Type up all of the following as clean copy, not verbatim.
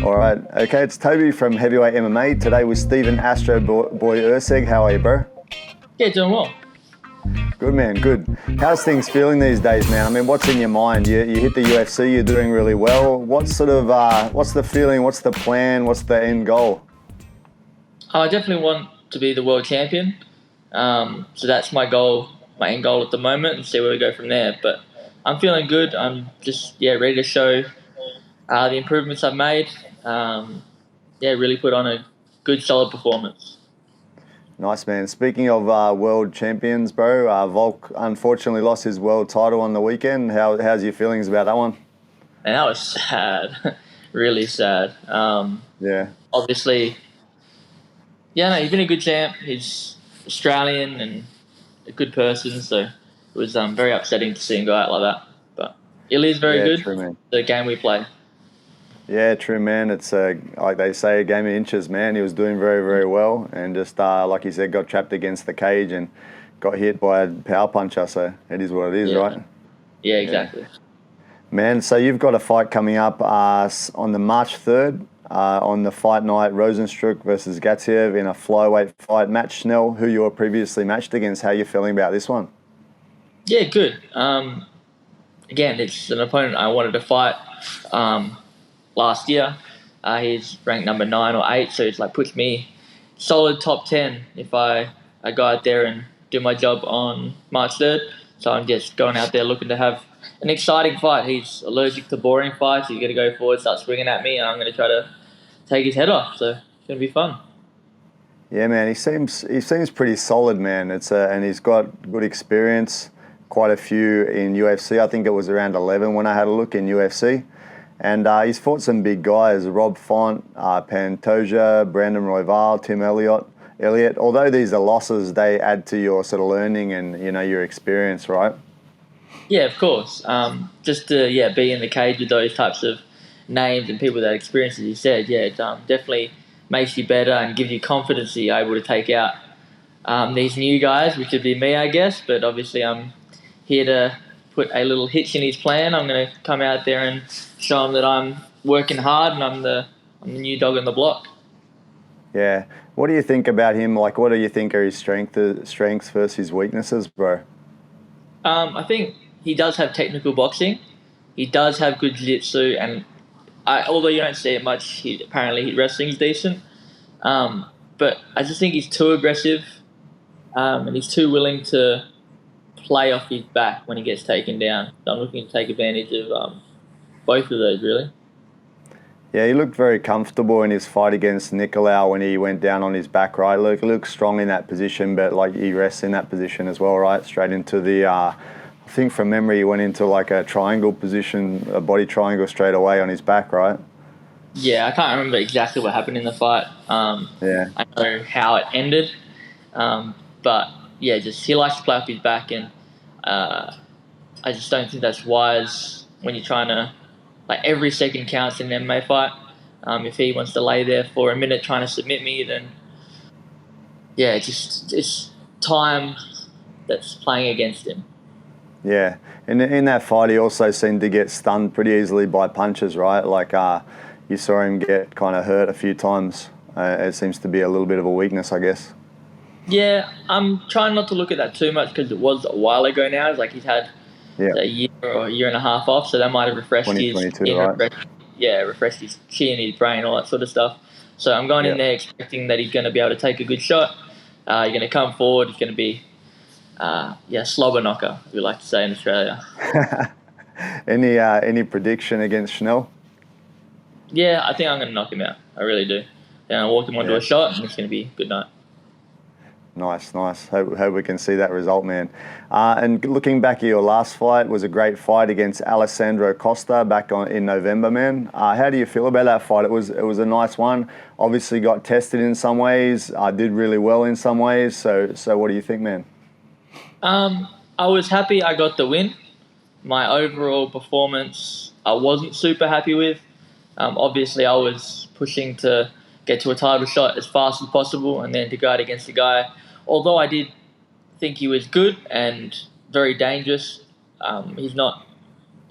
All right. Okay, it's Toby from Heavyweight MMA. Today with Stephen Astro Boy Erceg. How are you, bro? Yeah, doing well. Good, man. Good. How's things feeling these days, man? I mean, what's in your mind? You hit the UFC. You're doing really well. What's the feeling? What's the plan? What's the end goal? I definitely want to be the world champion. So that's my goal, my end goal at the moment, and see where we go from there. But I'm feeling good. I'm just ready to show the improvements I've made. Really put on a good, solid performance. Nice, man. Speaking of world champions, bro, Volk unfortunately lost his world title on the weekend. How's your feelings about that one? And that was sad, really sad. Obviously, he's been a good champ. He's Australian and a good person, so it was very upsetting to see him go out like that. But it is very good. True, man. The game we play. Yeah, true, man. It's like they say, a game of inches, man. He was doing very, very well, and just like you said, got trapped against the cage and got hit by a power puncher. So it is what it is, right? Yeah, exactly. Man, so you've got a fight coming up on the March 3rd on the Fight Night, Rozenstruik versus Gaziev in a flyweight fight. Matt Schnell, who you were previously matched against, how are you feeling about this one? Yeah, good. Again, it's an opponent I wanted to fight last year. He's ranked number 9 or 8, so it's puts me solid top 10 if I go out there and do my job on March 3rd. So I'm just going out there looking to have an exciting fight. He's allergic to boring fights. He's going to go forward, start swinging at me, and I'm going to try to take his head off. So it's going to be fun. Yeah, man. He seems pretty solid, man. And he's got good experience. Quite a few in UFC. I think it was around 11 when I had a look in UFC. And he's fought some big guys: Rob Font, Pantoja, Brandon Royval, Tim Elliott. Although these are losses, they add to your sort of learning and your experience, right? Yeah, of course. Just to be in the cage with those types of names and people that experience, as you said, it definitely makes you better and gives you confidence that you're able to take out these new guys, which would be me, I guess. But obviously, I'm here to put a little hitch in his plan. I'm going to come out there and show him that I'm working hard and I'm the new dog on the block. Yeah. What do you think about him? What do you think are his strengths versus his weaknesses, bro? I think he does have technical boxing. He does have good jiu-jitsu, and although you don't see it much, apparently his wrestling's decent. But I just think he's too aggressive, and he's too willing to play off his back when he gets taken down. So I'm looking to take advantage of both of those, really. Yeah, he looked very comfortable in his fight against Nicolau when he went down on his back, right? He looked strong in that position, but he rests in that position as well, right? Straight into the, I think from memory, he went into a triangle position, a body triangle straight away on his back, right? Yeah, I can't remember exactly what happened in the fight. I know how it ended. But he likes to play off his back, and I just don't think that's wise when you're trying to, every second counts in an MMA fight. If he wants to lay there for a minute trying to submit me, then it's time that's playing against him. Yeah, and in that fight, he also seemed to get stunned pretty easily by punches, right? You saw him get kind of hurt a few times. It seems to be a little bit of a weakness, I guess. Yeah, I'm trying not to look at that too much because it was a while ago now. It's he's had a year or a year and a half off, so that might have refreshed his refreshed his chi and his brain, all that sort of stuff. So I'm going in there expecting that he's going to be able to take a good shot. He's going to come forward. He's going to be slobber knocker, we like to say in Australia. Any prediction against Schnell? Yeah, I think I'm going to knock him out. I really do. Then I'll walk him onto a shot, and it's going to be a good night. Nice. Hope we can see that result, man. And looking back at your last fight, was a great fight against Alessandro Costa back in November, man. How do you feel about that fight? It was a nice one. Obviously got tested in some ways. Did really well in some ways. So what do you think, man? I was happy I got the win. My overall performance I wasn't super happy with. Obviously, I was pushing to get to a title shot as fast as possible and then to go out against the guy. Although I did think he was good and very dangerous, he's not,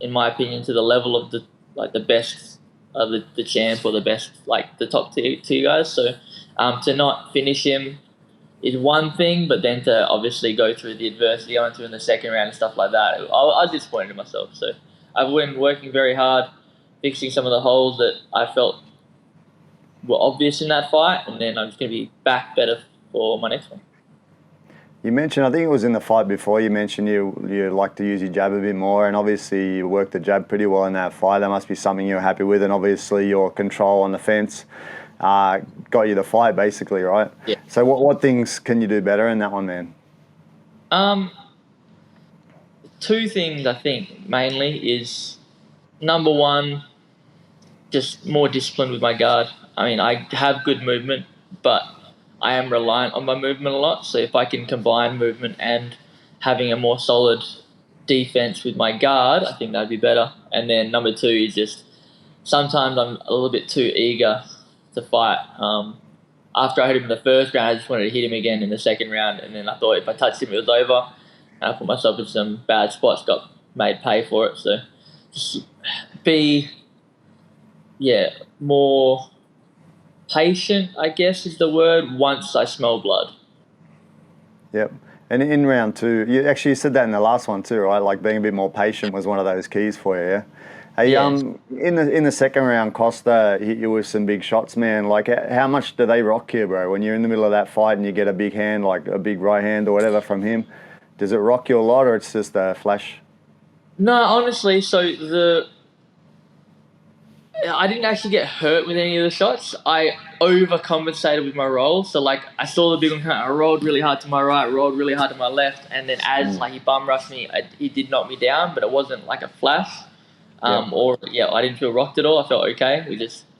in my opinion, to the level of the best are the champ or the best, like the top two guys. So to not finish him is one thing, but then to obviously go through the adversity I went through in the second round and stuff like that, I was disappointed in myself. So I've been working very hard, fixing some of the holes that I felt were obvious in that fight, and then I'm just going to be back better for my next one. You mentioned, I think it was in the fight before, you mentioned you like to use your jab a bit more, and obviously you worked the jab pretty well in that fight. That must be something you're happy with, and obviously your control on the fence got you the fight basically, right? Yeah. So what things can you do better in that one, man? Two things I think mainly is, number one, just more discipline with my guard. I mean, I have good movement, but I am reliant on my movement a lot. So if I can combine movement and having a more solid defense with my guard, I think that'd be better. And then number two is just sometimes I'm a little bit too eager to fight. After I hit him in the first round, I just wanted to hit him again in the second round, and then I thought if I touched him, it was over. And I put myself in some bad spots, got made pay for it. So just be, more patient, I guess is the word, once I smell blood. Yep. And in round two, you said that in the last one too, right? Like being a bit more patient was one of those keys for you, yeah? Hey, Yes. In the second round, Costa hit you with some big shots, man. Like, how much do they rock you, bro? When you're in the middle of that fight and you get a big hand, like a big right hand or whatever from him, does it rock you a lot, or it's just a flash? No, honestly, I didn't actually get hurt with any of the shots. I overcompensated with my roll. So, like, I saw the big one coming. I rolled really hard to my right, rolled really hard to my left, and then as he bum rushed me, he did knock me down, but it wasn't like a flash. I didn't feel rocked at all. I felt okay.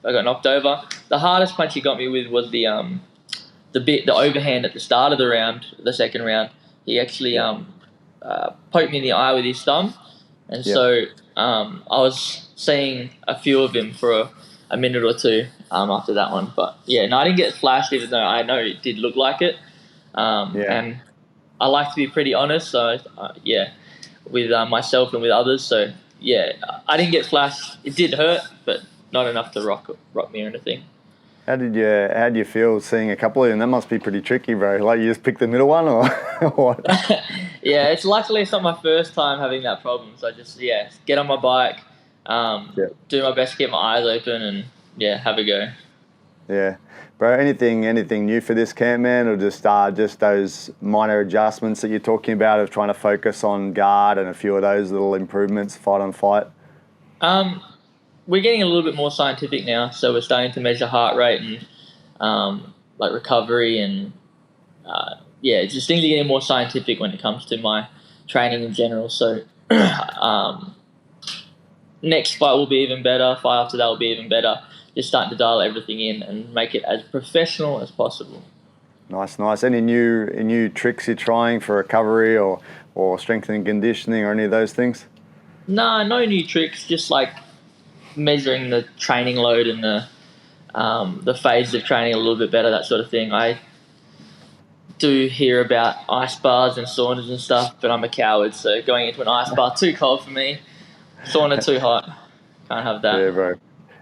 I got knocked over. The hardest punch he got me with was the overhand at the start of the round, the second round. He actually poked me in the eye with his thumb, and so I was seeing a few of him for a minute or two after that one. But I didn't get flashed, even though I know it did look like it. And I like to be pretty honest, so with myself and with others. So I didn't get flashed. It did hurt, but not enough to rock me or anything. How did you feel seeing a couple of them? That must be pretty tricky, bro. Like, you just pick the middle one, or what? It's luckily it's not my first time having that problem. So I just get on my bike, do my best to get my eyes open, and have a go. Yeah, bro. Anything new for this camp, man, or just those minor adjustments that you're talking about of trying to focus on guard and a few of those little improvements, fight on fight? We're getting a little bit more scientific now, so we're starting to measure heart rate and like recovery and just things are getting more scientific when it comes to my training in general. So next fight will be even better. Fight after that will be even better. Just starting to dial everything in and make it as professional as possible. Nice. Any new tricks you're trying for recovery or strength and conditioning or any of those things? No new tricks. Just like measuring the training load and the phase of training a little bit better, that sort of thing. I do hear about ice bars and saunas and stuff, but I'm a coward, so going into an ice bar too cold for me. Sauna too hot. Can't have that. Yeah, bro.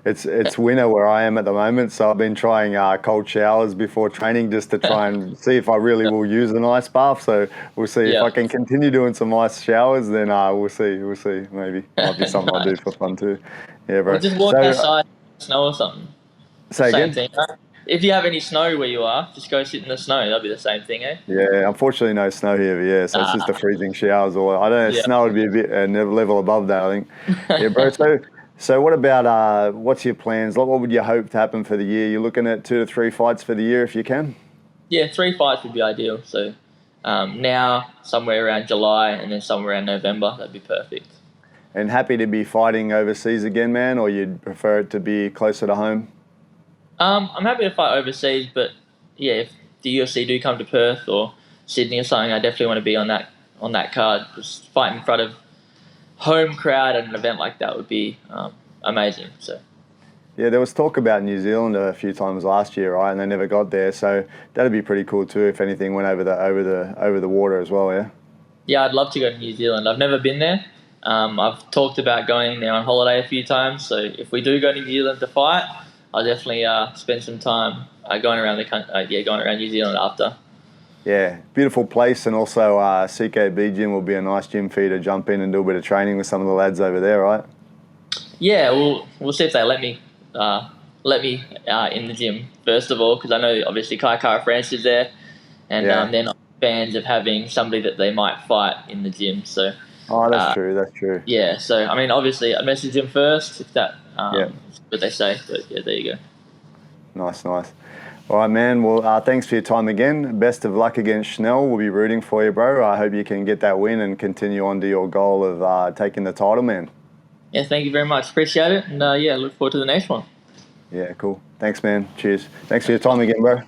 It's winter where I am at the moment, so I've been trying cold showers before training just to try and see if I really will use an ice bath. So we'll see if I can continue doing some ice showers. Then we'll see. Maybe might be something I'll do for fun too. Yeah, bro. Or just walk outside, snow or something. Say same again? thing. Right? If you have any snow where you are, just go sit in the snow. That'll be the same thing, eh? Yeah, unfortunately no snow here, but so it's just the freezing showers. Or I don't know, snow would be a bit level above that, I think. Yeah, bro. So what about what's your plans? What would you hope to happen for the year? You're looking at 2 to 3 fights for the year if you can? Yeah, 3 fights would be ideal. So now somewhere around July and then somewhere around November, that'd be perfect. And happy to be fighting overseas again, man, or you'd prefer it to be closer to home? I'm happy to fight overseas, but if the UFC do come to Perth or Sydney or something, I definitely want to be on that card. Just fighting in front of home crowd at an event like that would be amazing. So. Yeah, there was talk about New Zealand a few times last year, right? And they never got there, so that'd be pretty cool too if anything went over the water as well. Yeah. Yeah, I'd love to go to New Zealand. I've never been there. I've talked about going there on holiday a few times, so if we do go to New Zealand to fight, I'll definitely spend some time going around the country, going around New Zealand after. Yeah, beautiful place, and also CKB gym will be a nice gym for you to jump in and do a bit of training with some of the lads over there, right? Yeah, we'll see if they let me in the gym first of all, because I know obviously Kai Kara France is there, and they're not fans of having somebody that they might fight in the gym. So. Oh, that's true. That's true. Yeah, so I mean, obviously, I messaged him first if that is what they say. But yeah, there you go. Nice. All right, man. Well, thanks for your time again. Best of luck against Schnell. We'll be rooting for you, bro. I hope you can get that win and continue on to your goal of taking the title, man. Yeah, thank you very much. Appreciate it. And look forward to the next one. Yeah, cool. Thanks, man. Cheers. Thanks for your time again, bro.